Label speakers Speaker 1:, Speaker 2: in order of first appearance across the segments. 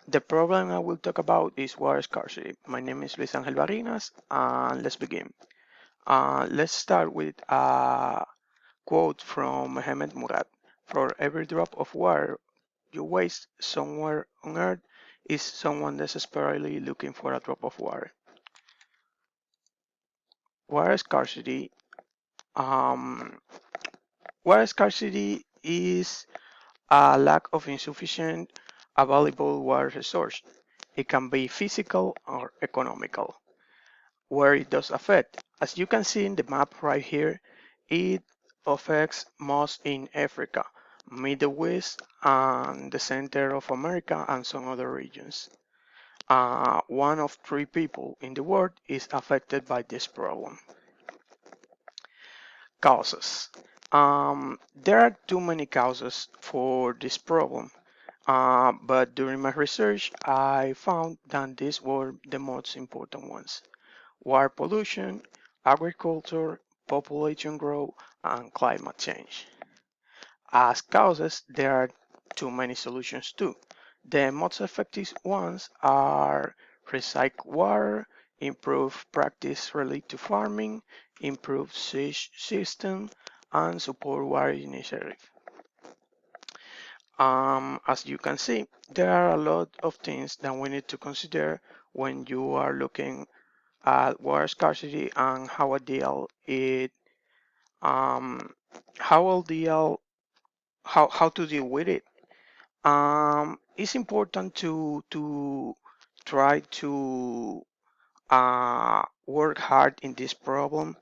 Speaker 1: The problem I will talk about is water scarcity. My name is Luis Angel Barrinas, and let's begin. Let's start with a quote from Mohammed Murad. For every drop of water you waste somewhere on earth is someone desperately looking for a drop of water. Water scarcity. Um, Water scarcity is a lack of insufficient available water resource. It can be physical or economical. Where it does affect, as you can see in the map right here, it affects most in Africa, Middle East, and the center of America and some other regions. One of three people in the world is affected by this problem. Causes. There are too many causes for this problem, but during my research, I found that these were the most important ones: water pollution, agriculture, population growth, and climate change. As causes, there are too many solutions too. The most effective ones are recycle water, improve practice related to farming, improve sewage system, and support water initiative. As you can see, there are a lot of things that we need to consider when you are looking at water scarcity and um, how will deal how to deal with it. It's important to try to work hard in this problem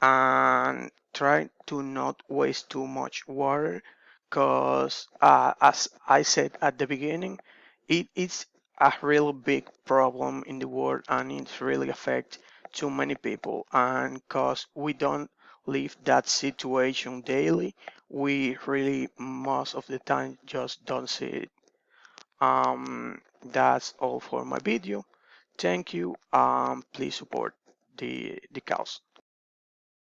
Speaker 1: and try to not waste too much water because as I said at the beginning, it is a really big problem in the world and it really affects too many people, and because we don't live that situation daily, we really most of the time just don't see it. That's all for my video. Thank you. Please support the cause.